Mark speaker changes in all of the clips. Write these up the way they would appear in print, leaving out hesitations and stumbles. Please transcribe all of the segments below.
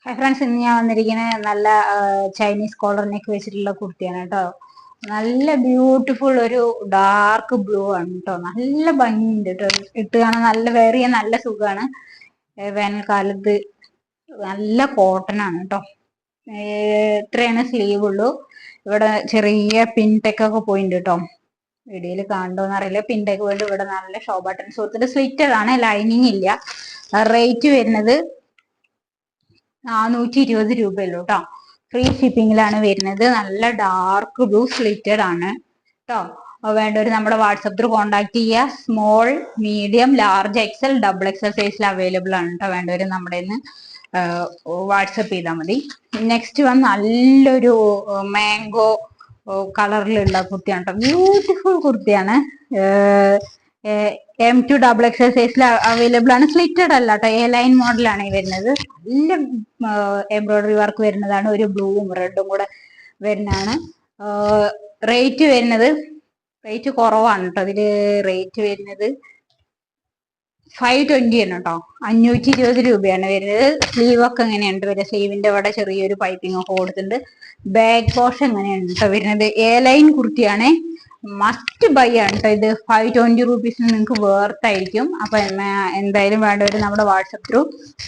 Speaker 1: Hi friends, ഇന്ന് ഞാൻ വന്നിരിക്കുന്നത് നല്ല ചൈനീസ് കോളർ നെക്ക് വെച്ചിട്ടുള്ള കുർത്തിയാണ് കേട്ടോ. നല്ല ബ്യൂട്ടിഫുൾ ഒരു ഡാർക്ക് ബ്ലൂ ആണ് കേട്ടോ. നല്ല ഭംഗിയുണ്ട് കേട്ടോ. ഇട്ട് കാണാൻ നല്ല വെയർ ചെയ്യാൻ നല്ല സുഖമാണ്. വേനൽക്കാലത്ത് നല്ല കോട്ടൺ ആണ് കേട്ടോ. ഇത്രയാണ് സ്ലീവ് ഉള്ളൂ. ഇവിടെ ചെറിയ പിൻടെക്ക് ഒക്കെ പോയിട്ടുണ്ട് കേട്ടോ. വീഡിയോയിൽ കാണണ്ടോന്ന് അറിയില്ല. പിൻടെക്ക് പോയിട്ട് ഇവിടെ നല്ല ഷോ ബട്ടൺസ് കൊടുത്തിട്ട് സ്ലിറ്റഡ് ആണ്, ലൈനിങ് ഇല്ല. റേറ്റ് വരുന്നത് 420 രൂപയുള്ളൂ കേട്ടോ. ഫ്രീ ഷിപ്പിംഗിലാണ് വരുന്നത്. നല്ല ഡാർക്ക് ബ്ലൂ സ്ലിറ്റഡ് ആണ് കേട്ടോ. വേണ്ടവർ നമ്മുടെ വാട്സപ്പ് ത്രൂ കോൺടാക്ട് ചെയ്യുക. Small, medium, large, XL, double XL സൈസിൽ അവൈലബിൾ ആണ് കേട്ടോ. വേണ്ടവർ നമ്മുടെ വാട്സപ്പ് ചെയ്താൽ മതി. നെക്സ്റ്റ് വന്ന് നല്ലൊരു മാംഗോ കളറിലുള്ള കുർത്തിയാണ് കേട്ടോ. ബ്യൂട്ടിഫുൾ കുർത്തിയാണ്. M2 ഡബിൾ എക്സൽ സൈസിൽ അവൈലബിൾ ആണ്. സ്ലിറ്റഡ് അല്ല കേട്ടോ, എ ലൈൻ മോഡലാണ് വരുന്നത്. നല്ല എംബ്രോയിഡറി വർക്ക് വരുന്നതാണ്. ഒരു ബ്ലൂവും റെഡും കൂടെ വരുന്നതാണ്. റേറ്റ് കുറവാണ് കേട്ടോ. ഇതില് റേറ്റ് വരുന്നത് 520 ആണ് കേട്ടോ. 520 രൂപയാണ് വരുന്നത്. സ്ലീവ് ഒക്കെ എങ്ങനെയുണ്ട് വരിക? സ്ലീവിന്റെ അവിടെ ചെറിയൊരു പൈപ്പിംഗ് ഒക്കെ കൊടുത്തിട്ടുണ്ട്. ബാക്ക് പോർഷൻ എങ്ങനെയാണ് കേട്ടോ വരുന്നത്? എ ലൈൻ കുർത്തിയാണ്. മസ്റ്റ് ബൈ ആണ് കേട്ടോ. ഇത് 520 റുപ്പീസിന് നിങ്ങൾക്ക് വേർത്ത് ആയിരിക്കും. അപ്പൊ എന്തായാലും വേണ്ടവർ നമ്മുടെ വാട്സപ്പ് ത്രൂ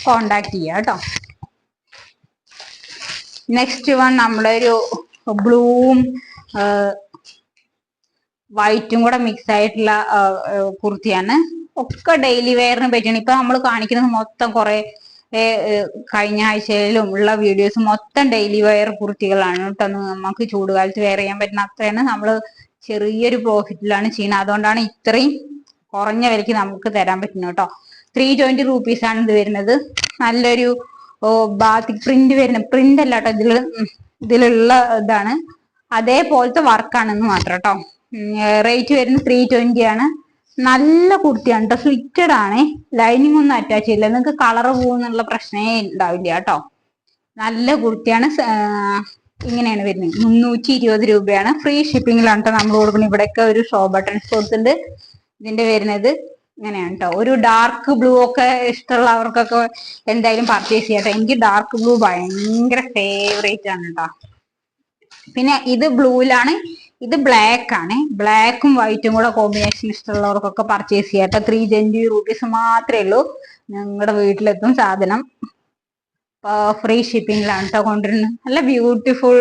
Speaker 1: കോണ്ടാക്ട് ചെയ്യുക കേട്ടോ. നെക്സ്റ്റ് വൺ നമ്മളൊരു ബ്ലൂവും വൈറ്റും കൂടെ മിക്സ് ആയിട്ടുള്ള കുർത്തിയാണ്. ഒക്കെ ഡെയിലി വെയറിന് പറ്റിയാണ്. ഇപ്പൊ നമ്മൾ കാണിക്കുന്നത് മൊത്തം കുറെ കഴിഞ്ഞ ആഴ്ചയിലും ഉള്ള വീഡിയോസ് മൊത്തം ഡെയിലി വെയർ കുർത്തികളാണ് കേട്ടോ. നമുക്ക് ചൂടുകാലത്ത് വെയർ ചെയ്യാൻ പറ്റുന്ന അത്രയാണ്. നമ്മൾ ചെറിയൊരു പ്രോഫിറ്റിലാണ് ചെയ്യുന്നത്. അതുകൊണ്ടാണ് ഇത്രയും കുറഞ്ഞ വിലയ്ക്ക് നമുക്ക് തരാൻ പറ്റുന്നത് കേട്ടോ. 320 റുപ്പീസാണ് ഇത് വരുന്നത്. നല്ലൊരു ബാത്തിക് പ്രിന്റ് വരുന്ന പ്രിന്റ് അല്ല കേട്ടോ. ഇതിലുള്ള ഇതാണ്, അതേപോലത്തെ വർക്കാണെന്ന് മാത്രം കേട്ടോ. റേറ്റ് വരുന്നത് 320 ആണ്. നല്ല കുർത്തിയാണ് കേട്ടോ. സ്ലിറ്റഡ് ആണ്. ലൈനിങ് ഒന്നും അറ്റാച്ച് ചെയ്യില്ല. നിങ്ങൾക്ക് കളർ പോകുന്നുള്ള പ്രശ്നമേ ഉണ്ടാവില്ല കേട്ടോ. നല്ല കുർത്തിയാണ്. ഇങ്ങനെയാണ് വരുന്നത്. 320 രൂപയാണ്. ഫ്രീ ഷിപ്പിംഗിലാണ് കേട്ടോ നമ്മൾ കൊടുക്കുന്നത്. ഇവിടെയൊക്കെ ഒരു ഷോ ബട്ടൺസ് കൊടുത്തിട്ടുണ്ട്. ഇതിന്റെ വരുന്നത് ഇങ്ങനെയാണ് കേട്ടോ. ഒരു ഡാർക്ക് ബ്ലൂ ഒക്കെ ഇഷ്ടമുള്ളവർക്കൊക്കെ എന്തായാലും പർച്ചേസ് ചെയ്യാം കേട്ടോ. എനിക്ക് ഡാർക്ക് ബ്ലൂ ഭയങ്കര ഫേവറേറ്റ് ആണ് കേട്ടോ. പിന്നെ ഇത് ബ്ലൂയിലാണ്, ഇത് ബ്ലാക്ക് ആണ്. ബ്ലാക്കും വൈറ്റും കൂടെ കോമ്പിനേഷൻ ഇഷ്ടമുള്ളവർക്കൊക്കെ പർച്ചേസ് ചെയ്യാം കേട്ടോ. 320 റുപ്പീസ് മാത്രമേ ഉള്ളൂ. നിങ്ങളുടെ വീട്ടിലെത്തും സാധനം. ഫ്രീ ഷിപ്പിംഗിലാണ് കേട്ടോ കൊണ്ടുവരുന്നത്. നല്ല ബ്യൂട്ടിഫുൾ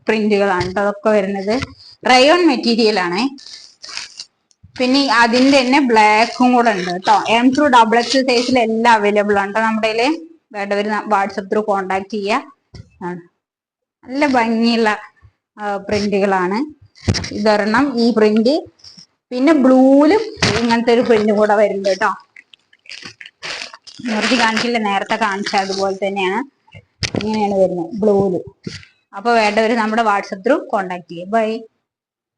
Speaker 1: പ്രിന്റുകളാണ് കേട്ടോ അതൊക്കെ വരുന്നത്. റയോൺ മെറ്റീരിയൽ ആണ്. പിന്നെ അതിന്റെ തന്നെ ബ്ലാക്കും കൂടെ ഉണ്ട് കേട്ടോ. M2 ഡബിൾ എക്സൽ സൈസിൽ എല്ലാം അവൈലബിൾ ആണ് കേട്ടോ. നമ്മുടെ കയ്യില് വേണ്ടവർ വാട്സപ്പ് ത്രൂ കോണ്ടാക്ട് ചെയ്യുക. നല്ല ഭംഗിയുള്ള പ്രിന്റുകളാണ്. ഇതൊരെണ്ണം, ഈ പ്രിന്റ്. പിന്നെ ബ്ലൂവിലും ഇങ്ങനത്തെ ഒരു പ്രിന്റ് കൂടെ വരുന്നുണ്ട് കേട്ടോ. നിർത്തി കാണിക്കില്ല, നേരത്തെ കാണിച്ച അതുപോലെ തന്നെയാണ്. ഇങ്ങനെയാണ് വരുന്നത് ബ്ലൂവില്. അപ്പൊ വേണ്ടവർ നമ്മുടെ വാട്സപ്പ് ത്രൂ കോണ്ടാക്ട് ചെയ്യുക. ബൈ.